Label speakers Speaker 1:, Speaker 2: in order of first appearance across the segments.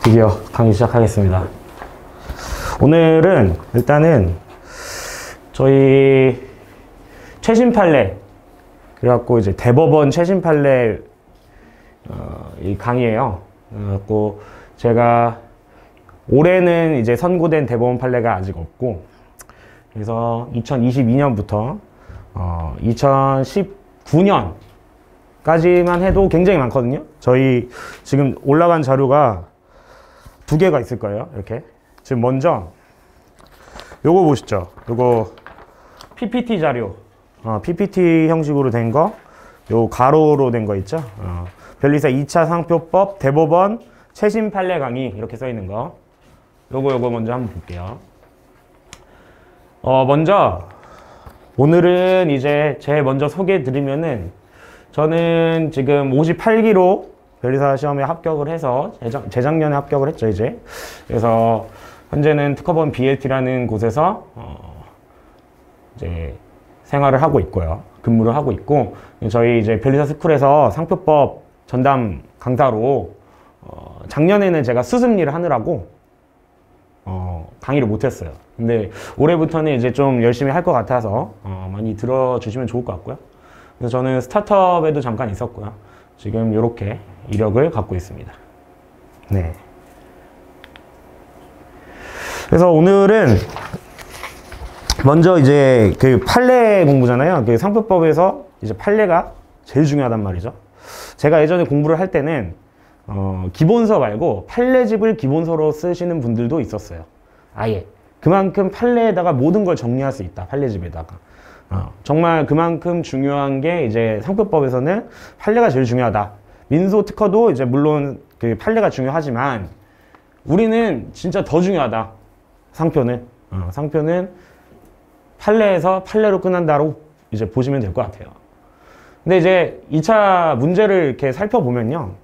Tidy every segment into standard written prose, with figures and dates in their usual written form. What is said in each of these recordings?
Speaker 1: 드디어 강의 시작하겠습니다. 오늘은 일단은 저희 최신 판례, 그래갖고 이제 대법원 최신 판례 이 강의예요. 그래갖고 제가 올해는 이제 선고된 대법원 판례가 아직 없고, 그래서 2022년부터 2019년까지만 해도 굉장히 많거든요. 저희 지금 올라간 자료가 2개가 있을 거예요. 이렇게. 지금 먼저 요거 보시죠. 요거 PPT 자료, PPT 형식으로 된 거, 요 가로로 된 거 있죠. 변리사 2차 상표법 대법원 최신 판례 강의 이렇게 써 있는 거. 요거 먼저 한번 볼게요. 먼저 오늘은 이제 제일 먼저 소개해 드리면은, 저는 지금 58기로 변리사 시험에 합격을 해서 재작년에 합격을 했죠, 이제. 그래서 현재는 특허본 BLT라는 곳에서 이제 생활을 하고 있고요. 근무를 하고 있고, 저희 이제 변리사 스쿨에서 상표법 전담 강사로 작년에는 제가 수습일을 하느라고 강의를 못했어요. 근데 올해부터는 이제 좀 열심히 할 것 같아서 많이 들어주시면 좋을 것 같고요. 그래서 저는 스타트업에도 잠깐 있었고요. 지금 이렇게 이력을 갖고 있습니다. 네. 그래서 오늘은 먼저 이제 그 판례 공부잖아요. 그 상표법에서 이제 판례가 제일 중요하단 말이죠. 제가 예전에 공부를 할 때는 기본서 말고 판례집을 기본서로 쓰시는 분들도 있었어요. 아예 그만큼 판례에다가 모든 걸 정리할 수 있다, 판례집에다가. 정말 그만큼 중요한 게 이제 상표법에서는 판례가 제일 중요하다. 민소 특허도 이제 물론 그 판례가 중요하지만 우리는 진짜 더 중요하다. 상표는 판례에서 판례로 끝난다로 이제 보시면 될 것 같아요. 근데 이제 2차 문제를 이렇게 살펴보면요,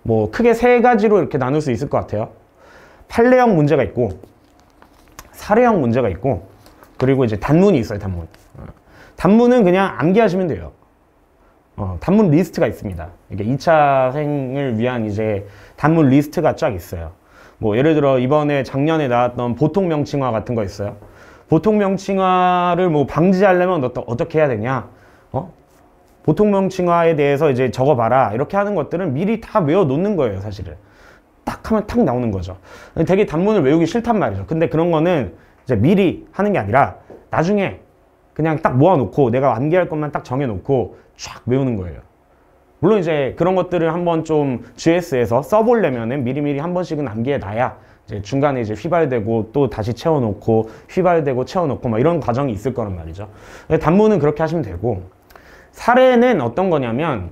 Speaker 1: 뭐 크게 3가지로 이렇게 나눌 수 있을 것 같아요. 판례형 문제가 있고, 사례형 문제가 있고, 그리고 이제 단문이 있어요. 단문은 그냥 암기하시면 돼요. 단문 리스트가 있습니다. 이게 2차생을 위한 이제 단문 리스트가 쫙 있어요. 뭐 예를 들어 이번에 작년에 나왔던 보통 명칭화 같은 거 있어요. 보통 명칭화를 뭐 방지하려면 어떻게 해야 되냐? 보통 명칭화에 대해서 이제 적어봐라. 이렇게 하는 것들은 미리 다 외워 놓는 거예요, 사실은. 딱 하면 탁 나오는 거죠. 되게 단문을 외우기 싫단 말이죠. 근데 그런 거는 이제 미리 하는 게 아니라 나중에 그냥 딱 모아놓고 내가 암기할 것만 딱 정해놓고 쫙 외우는 거예요. 물론 이제 그런 것들을 한번 좀 GS에서 써보려면은 미리미리 한 번씩은 암기해놔야 이제 중간에 이제 휘발되고 또 다시 채워놓고 휘발되고 채워놓고 막 이런 과정이 있을 거란 말이죠. 단문은 그렇게 하시면 되고, 사례는 어떤 거냐면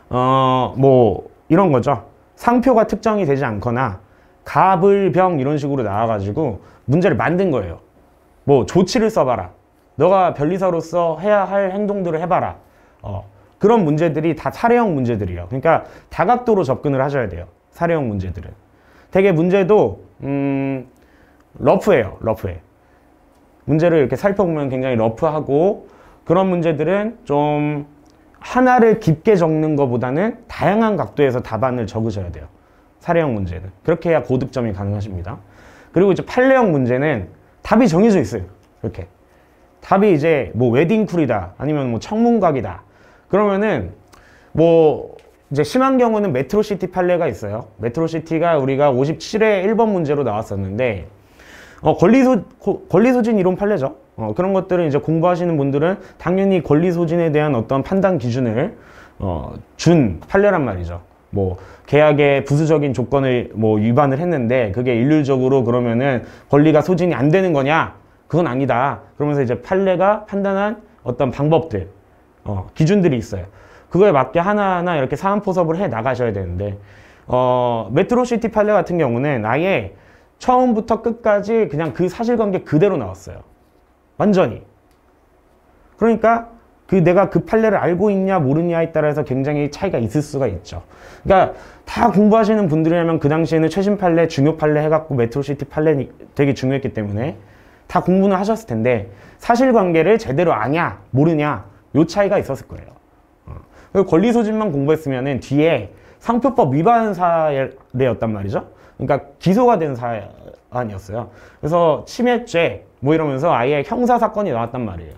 Speaker 1: 뭐 이런 거죠. 상표가 특정이 되지 않거나 가불병 이런 식으로 나와가지고 문제를 만든 거예요. 뭐 조치를 써봐라. 너가 변리사로서 해야 할 행동들을 해봐라. 그런 문제들이 다 사례형 문제들이에요. 그러니까 다각도로 접근을 하셔야 돼요. 사례형 문제들은. 되게 문제도 러프해요. 러프해. 문제를 이렇게 살펴보면 굉장히 러프하고, 그런 문제들은 좀 하나를 깊게 적는 것보다는 다양한 각도에서 답안을 적으셔야 돼요. 사례형 문제는. 그렇게 해야 고득점이 가능하십니다. 그리고 이제 판례형 문제는 답이 정해져 있어요. 이렇게. 답이 이제 뭐 웨딩쿨이다, 아니면 뭐 청문각이다. 그러면은 뭐 이제 심한 경우는 메트로시티 판례가 있어요. 메트로시티가 우리가 57회 1번 문제로 나왔었는데, 권리소진 이론 판례죠. 그런 것들은 이제 공부하시는 분들은 당연히 권리소진에 대한 어떤 판단 기준을 준 판례란 말이죠. 뭐 계약의 부수적인 조건을 뭐 위반을 했는데 그게 일률적으로 그러면은 권리가 소진이 안 되는 거냐? 그건 아니다. 그러면서 이제 판례가 판단한 어떤 방법들, 기준들이 있어요. 그거에 맞게 하나하나 이렇게 사안포섭을 해 나가셔야 되는데, 메트로시티 판례 같은 경우는 아예 처음부터 끝까지 그냥 그 사실관계 그대로 나왔어요. 완전히. 그러니까 내가 그 판례를 알고 있냐 모르냐에 따라서 굉장히 차이가 있을 수가 있죠. 그러니까 다 공부하시는 분들이라면 그 당시에는 최신 판례, 중요 판례 해갖고 메트로시티 판례 되게 중요했기 때문에 다 공부는 하셨을 텐데, 사실관계를 제대로 아냐 모르냐 요 차이가 있었을 거예요. 그리고 권리소진만 공부했으면은 뒤에 상표법 위반 사례였단 말이죠. 그러니까 기소가 된 사안이었어요. 그래서 침해죄 뭐 이러면서 아예 형사 사건이 나왔단 말이에요.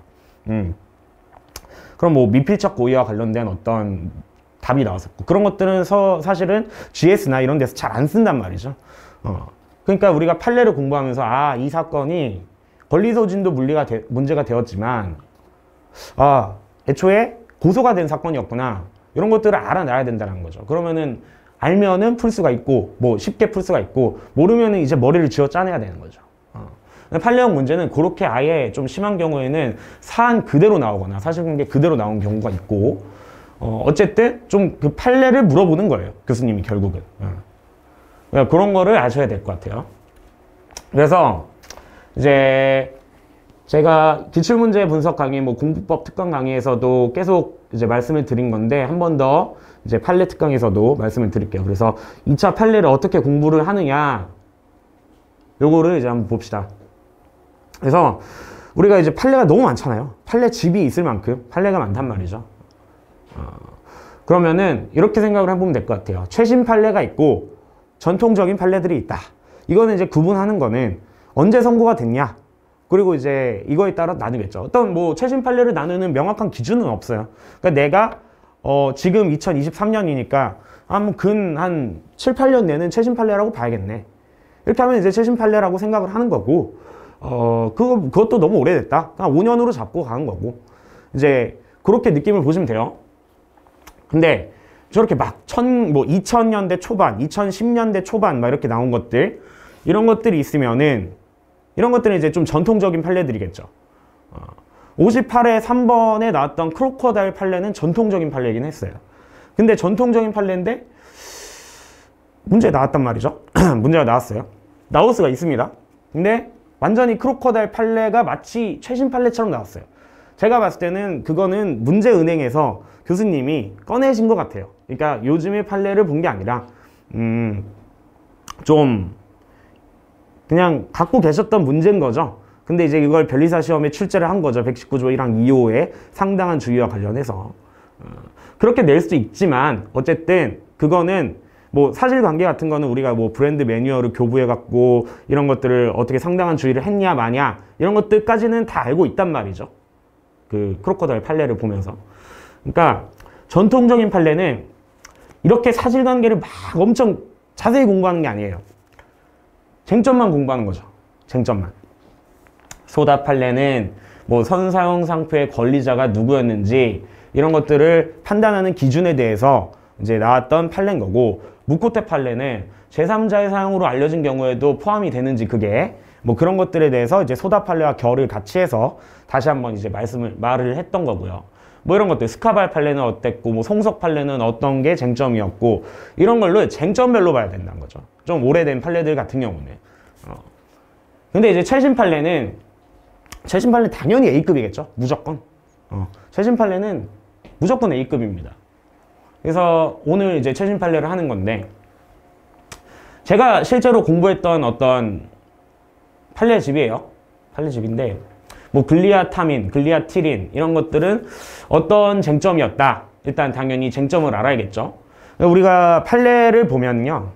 Speaker 1: 그럼 뭐 미필적 고의와 관련된 어떤 답이 나왔었고, 그런 것들은 사실은 GS나 이런 데서 잘 안 쓴단 말이죠. 그러니까 우리가 판례를 공부하면서 이 사건이 권리소진도 문제가 되었지만 애초에 고소가 된 사건이었구나, 이런 것들을 알아놔야 된다는 거죠. 그러면은 알면은 풀 수가 있고, 뭐 쉽게 풀 수가 있고, 모르면은 이제 머리를 쥐어 짜내야 되는 거죠. 판례형 문제는 그렇게 아예 좀 심한 경우에는 사안 그대로 나오거나 사실관계 그대로 나온 경우가 있고, 어쨌든 좀 그 판례를 물어보는 거예요, 교수님이 결국은. 그러니까 그런 거를 아셔야 될 것 같아요. 그래서 이제 제가 기출문제 분석 강의, 뭐 공부법 특강 강의에서도 계속 이제 말씀을 드린 건데, 한 번 더 이제 판례 특강에서도 말씀을 드릴게요. 그래서 2차 판례를 어떻게 공부를 하느냐, 요거를 이제 한번 봅시다. 그래서 우리가 이제 판례가 너무 많잖아요. 판례 집이 있을 만큼 판례가 많단 말이죠. 그러면은 이렇게 생각을 해보면 될 것 같아요. 최신 판례가 있고 전통적인 판례들이 있다. 이거는 이제 구분하는 거는 언제 선고가 됐냐, 그리고 이제 이거에 따라 나누겠죠. 어떤 뭐 최신 판례를 나누는 명확한 기준은 없어요. 그러니까 내가 지금 2023년이니까 한 7, 8년 내는 최신 판례라고 봐야겠네. 이렇게 하면 이제 최신 판례라고 생각을 하는 거고, 그것도 너무 오래됐다. 그냥 5년으로 잡고 가는 거고, 이제 그렇게 느낌을 보시면 돼요. 근데 저렇게 막 2000년대 초반, 2010년대 초반 막 이렇게 나온 것들, 이런 것들이 있으면은, 이런 것들은 이제 좀 전통적인 판례들이겠죠. 58회 3번에 나왔던 크로커다일 판례는 전통적인 판례이긴 했어요. 근데 전통적인 판례인데 문제 나왔단 말이죠. 문제가 나왔어요. 나올 수가 있습니다. 근데 완전히 크로커다일 판례가 마치 최신 판례처럼 나왔어요. 제가 봤을 때는 그거는 문제은행에서 교수님이 꺼내신 것 같아요. 그러니까 요즘의 판례를 본 게 아니라 좀 그냥 갖고 계셨던 문제인 거죠. 근데 이제 이걸 변리사 시험에 출제를 한 거죠. 119조 1항 2호의 상당한 주의와 관련해서. 그렇게 낼 수도 있지만 어쨌든 그거는 뭐 사실관계 같은 거는 우리가 뭐 브랜드 매뉴얼을 교부해갖고 이런 것들을 어떻게 상당한 주의를 했냐 마냐 이런 것들까지는 다 알고 있단 말이죠. 그 크로커다일 판례를 보면서. 그러니까 전통적인 판례는 이렇게 사실관계를 막 엄청 자세히 공부하는 게 아니에요. 쟁점만 공부하는 거죠. 쟁점만. 소다 판례는 뭐 선사용 상표의 권리자가 누구였는지 이런 것들을 판단하는 기준에 대해서 이제 나왔던 판례인 거고, 무코테 판례는 제3자의 사용으로 알려진 경우에도 포함이 되는지 그게 뭐 그런 것들에 대해서 이제 소다 판례와 결을 같이 해서 다시 한번 이제 말을 했던 거고요. 뭐 이런 것들, 스카발 판례는 어땠고, 뭐 송석 판례는 어떤 게 쟁점이었고, 이런 걸로 쟁점별로 봐야 된다는 거죠. 좀 오래된 판례들 같은 경우는. 근데 이제 최신 판례는 당연히 A급이겠죠. 무조건. 최신 판례는 무조건 A급입니다. 그래서 오늘 이제 최신 판례를 하는 건데, 제가 실제로 공부했던 어떤 판례집이에요. 판례집인데, 뭐 글리아타민, 글리아티린 이런 것들은 어떤 쟁점이었다. 일단 당연히 쟁점을 알아야겠죠. 우리가 판례를 보면요,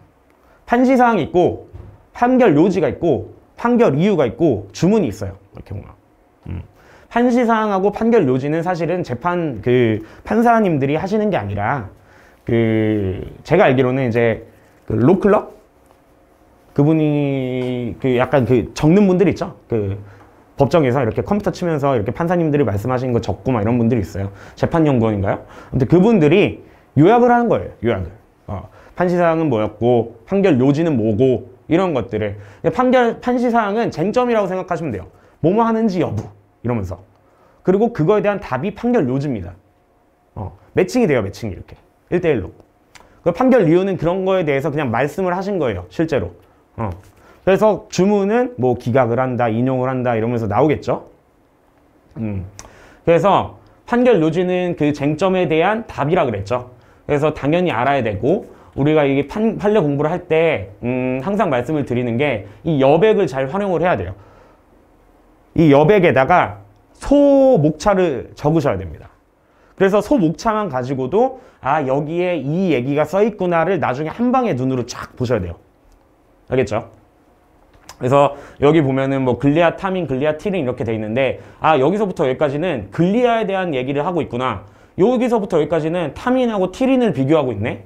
Speaker 1: 판시사항이 있고 판결 요지가 있고 판결 이유가 있고 주문이 있어요. 이렇게 보면 판시사항하고 판결 요지는 사실은 재판 판사님들이 하시는 게 아니라 제가 알기로는 이제 로클럽 그분이 약간 적는 분들 있죠. 법정에서 이렇게 컴퓨터 치면서 이렇게 판사님들이 말씀하시는 거 적고 막 이런 분들이 있어요. 재판연구원인가요? 아무튼 그분들이 요약을 하는 거예요. 요약을. 판시사항은 뭐였고, 판결 요지는 뭐고, 이런 것들을. 판시사항은 쟁점이라고 생각하시면 돼요. 뭐뭐 하는지 여부. 이러면서. 그리고 그거에 대한 답이 판결 요지입니다. 매칭이 돼요, 매칭이 이렇게. 1대1로. 그 판결 이유는 그런 거에 대해서 그냥 말씀을 하신 거예요, 실제로. 그래서 주문은 뭐 기각을 한다, 인용을 한다 이러면서 나오겠죠. 그래서 판결 요지는 그 쟁점에 대한 답이라 그랬죠. 그래서 당연히 알아야 되고, 우리가 이게 판례 공부를 할 때 항상 말씀을 드리는 게 이 여백을 잘 활용을 해야 돼요. 이 여백에다가 소목차를 적으셔야 됩니다. 그래서 소목차만 가지고도 아 여기에 이 얘기가 써 있구나를 나중에 한 방에 눈으로 쫙 보셔야 돼요. 알겠죠? 그래서 여기 보면은 뭐 글리아 타민, 글리아 티린 이렇게 돼 있는데 아 여기서부터 여기까지는 글리아에 대한 얘기를 하고 있구나. 여기서부터 여기까지는 타민하고 티린을 비교하고 있네.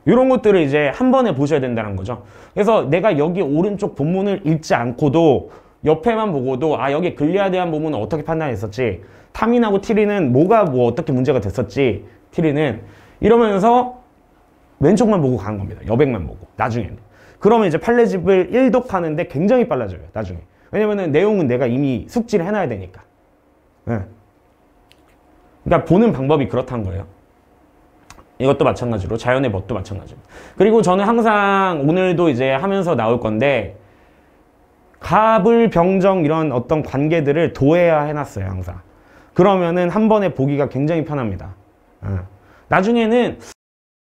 Speaker 1: 이런 것들을 이제 한 번에 보셔야 된다는 거죠. 그래서 내가 여기 오른쪽 본문을 읽지 않고도 옆에만 보고도 아 여기 글리아에 대한 부분은 어떻게 판단했었지, 타민하고 티린은 뭐가 뭐 어떻게 문제가 됐었지, 티린은 이러면서 왼쪽만 보고 가는 겁니다. 여백만 보고 나중에는. 그러면 이제 판례집을 1독하는데 굉장히 빨라져요. 나중에. 왜냐면은 내용은 내가 이미 숙지를 해놔야 되니까. 네. 그러니까 보는 방법이 그렇다는 거예요. 이것도 마찬가지로 자연의 법도 마찬가지로. 그리고 저는 항상 오늘도 이제 하면서 나올 건데 갑을 병정 이런 어떤 관계들을 도해야 해놨어요. 항상. 그러면은 한 번에 보기가 굉장히 편합니다. 나중에는